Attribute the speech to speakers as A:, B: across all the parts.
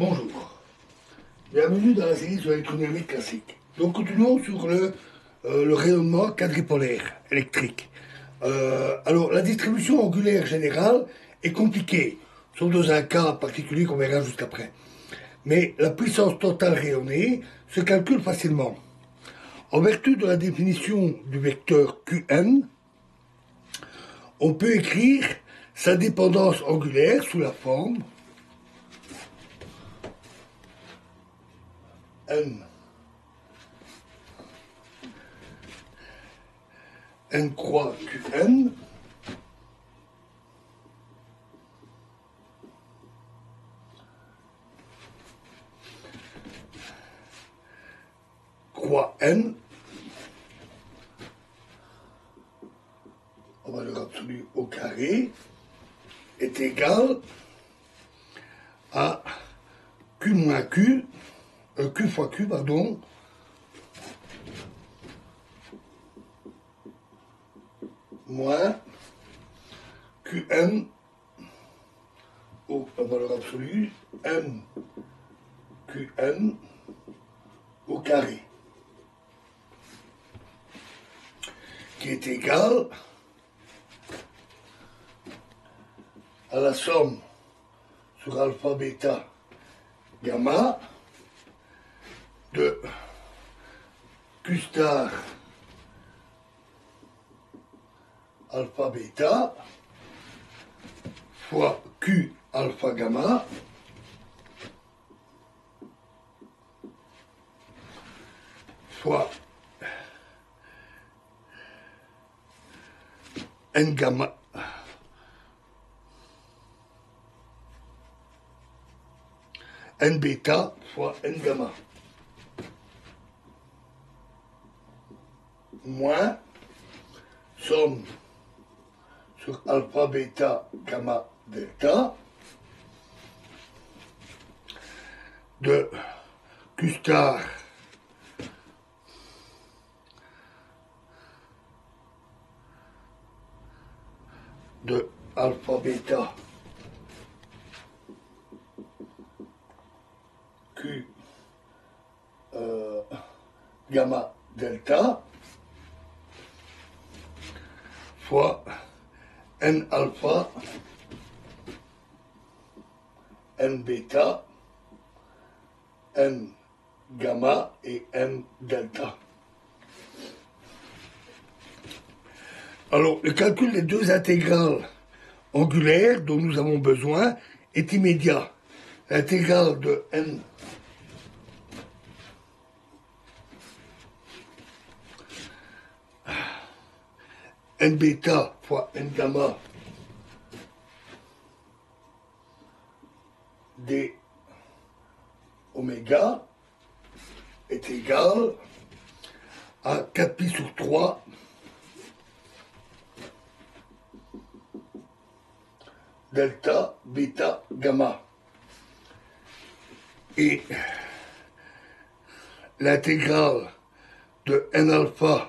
A: Bonjour, bienvenue dans la série sur l'électrodynamique classique. Donc continuons sur le rayonnement quadripolaire électrique. Alors la distribution angulaire générale est compliquée, sauf dans un cas particulier qu'on verra juste après. Mais la puissance totale rayonnée se calcule facilement. En vertu de la définition du vecteur Qn, on peut écrire sa dépendance angulaire sous la forme N croix Qn croix N en valeur absolue au carré est égal à Q moins Q, Q fois Q, pardon, moins Qn en valeur absolue, M Qn au carré, qui est égal à la somme sur alpha, bêta, gamma de Q star alpha bêta fois Q alpha gamma fois N gamma N bêta fois N gamma moins somme sur alpha bêta gamma delta de Q star de alpha bêta Q gamma delta fois N alpha N bêta N gamma et N delta. Alors, le calcul des deux intégrales angulaires dont nous avons besoin est immédiat. L'intégrale de N bêta fois N gamma d oméga est égal à 4 pi sur 3 delta bêta gamma. Et l'intégrale de N alpha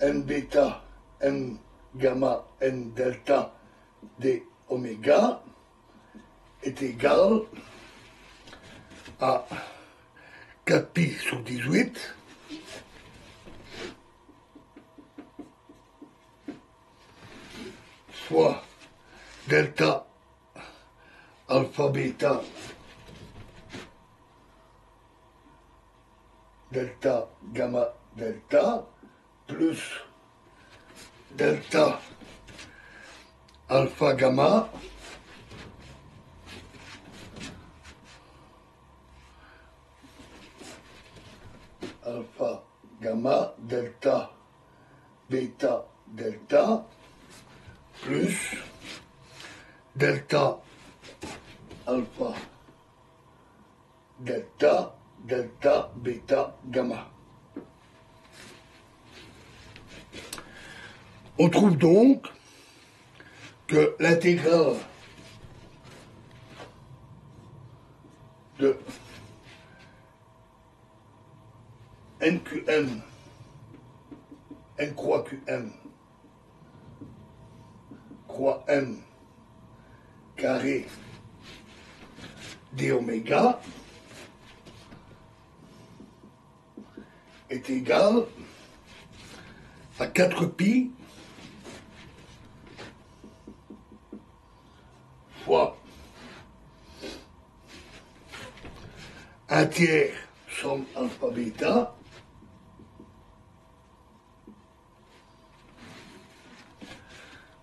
A: N bêta N gamma N delta d oméga est égal à 4 pi sur 18 fois delta alpha bêta delta gamma delta plus delta alpha gamma alpha gamma delta bêta delta plus delta alpha delta delta bêta gamma. On trouve donc que l'intégrale de NQN, N croix QN, croix m carré d oméga est égal à 4pi fois 1/3 somme alpha bêta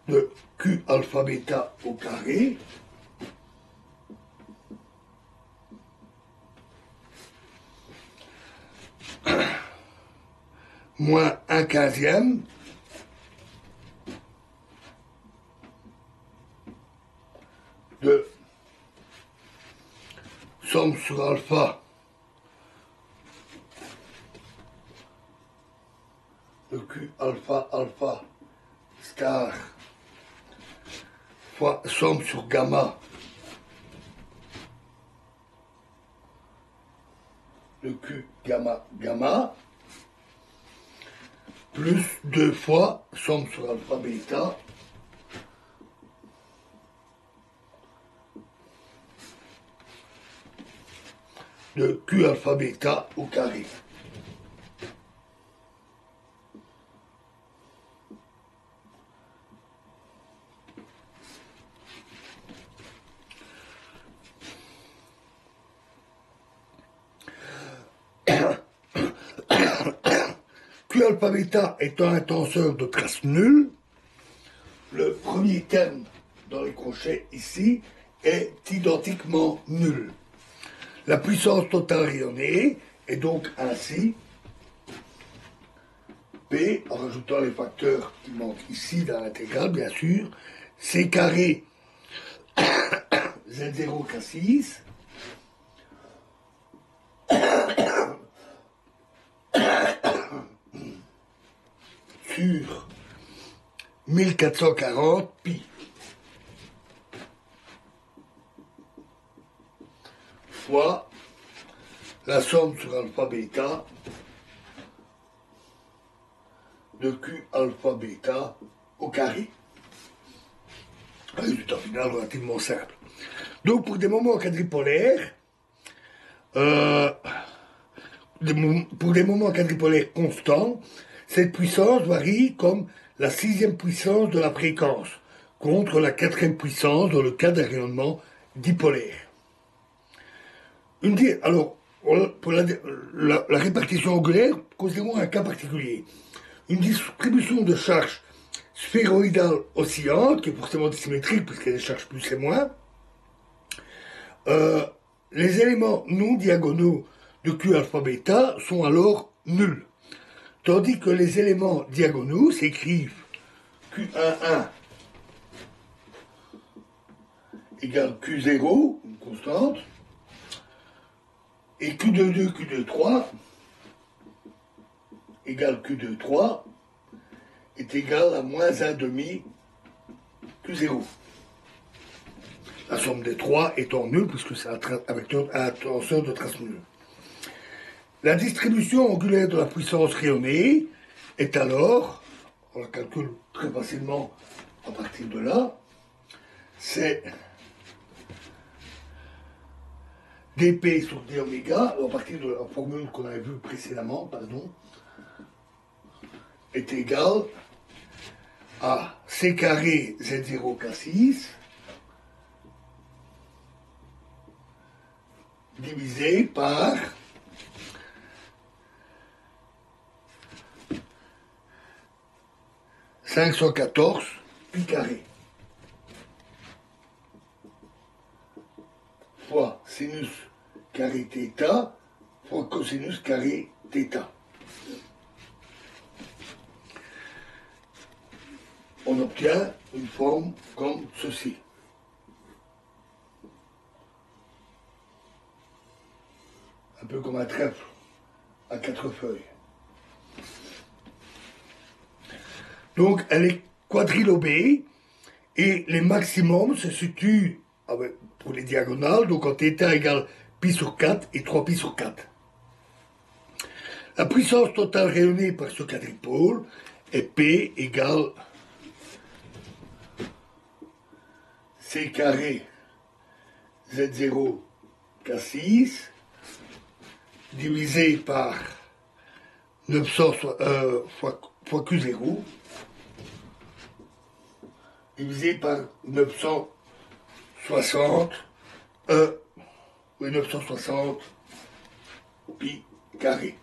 A: de Q alpha bêta au carré moins 1/15 de somme sur alpha de Q alpha alpha star fois somme sur gamma de Q gamma gamma plus 2 fois somme sur alpha bêta de Q alpha bêta au carré. Q alpha bêta étant un tenseur de trace nulle, le premier terme dans les crochets ici est identiquement nul. La puissance totale rayonnée est donc ainsi P, en rajoutant les facteurs qui manquent ici dans l'intégrale, bien sûr, C carré Z0 K6 sur 1440 pi fois la somme sur alpha bêta de Q alpha bêta au carré. Résultat final relativement simple. Donc pour des moments quadripolaires, pour des moments quadripolaires constants, cette puissance varie comme la 6e puissance de la fréquence contre la 4e puissance dans le cas d'un rayonnement dipolaire. Alors, pour la répartition angulaire, considérons un cas particulier. Une distribution de charges sphéroïdale oscillante, qui est forcément dissymétrique puisqu'il y a des charges plus et moins. Les éléments non diagonaux de Q alpha bêta sont alors nuls. Tandis que les éléments diagonaux s'écrivent Q11 égale Q0, une constante, et Q22, Q23 égale Q23 est égal à moins 1/2 Q0. La somme des trois étant nulle, puisque c'est avec un tenseur de trace nulle. La distribution angulaire de la puissance rayonnée est alors, on la calcule très facilement à partir de là, c'est dp sur d oméga, à partir de la formule qu'on avait vue précédemment, est égal à c carré z0 k6 divisé par (514) pi carré fois sinus carré θ fois cosinus carré θ. On obtient une forme comme ceci. Un peu comme un trèfle à 4 feuilles. Donc elle est quadrilobée et les maximums se situent pour les diagonales, donc en θ égale pi sur 4 et 3 pi sur 4. La puissance totale rayonnée par ce quadripôle est P égale C carré Z0 K6 divisé par 900 fois Q0 divisé par 960 oui, 960 pi carré.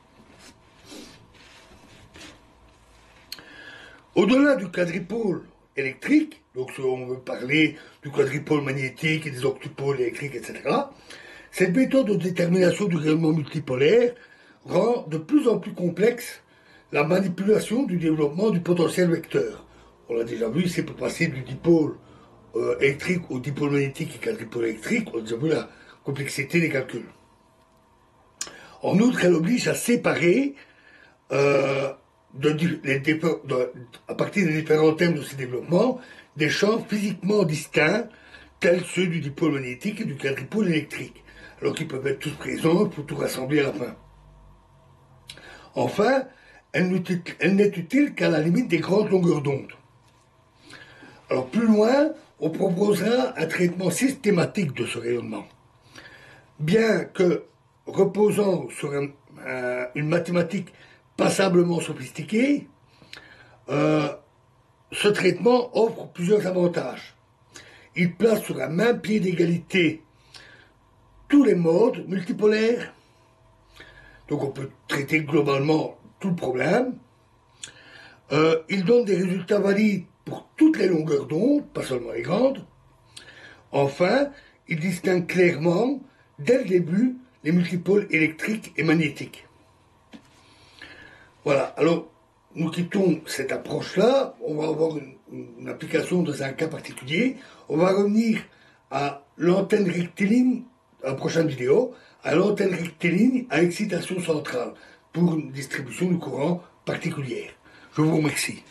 A: Au-delà du quadripôle électrique, donc si on veut parler du quadripôle magnétique et des octupôles électriques, etc., cette méthode de détermination du rayonnement multipolaire rend de plus en plus complexe la manipulation du développement du potentiel vecteur. On l'a déjà vu, c'est pour passer du dipôle électrique au dipôle magnétique et quadripôle électrique, on a déjà vu la complexité des calculs. En outre, elle oblige à séparer à partir des différents thèmes de ces développements, des champs physiquement distincts, tels ceux du dipôle magnétique et du quadripôle électrique, alors qu'ils peuvent être tous présents pour tout rassembler à la fin. Enfin, elle n'est utile qu'à la limite des grandes longueurs d'onde. Alors plus loin, on proposera un traitement systématique de ce rayonnement. Bien que reposant sur une mathématique passablement sophistiquée, ce traitement offre plusieurs avantages. Il place sur un même pied d'égalité tous les modes multipolaires, donc on peut traiter globalement tout le problème. Il donne des résultats valides pour toutes les longueurs d'onde, pas seulement les grandes. Enfin, il distingue clairement, dès le début, les multipôles électriques et magnétiques. Voilà, alors nous quittons cette approche-là, on va avoir une application dans un cas particulier, on va revenir à l'antenne rectiligne, dans la prochaine vidéo, à l'antenne rectiligne à excitation centrale, pour une distribution du courant particulière. Je vous remercie.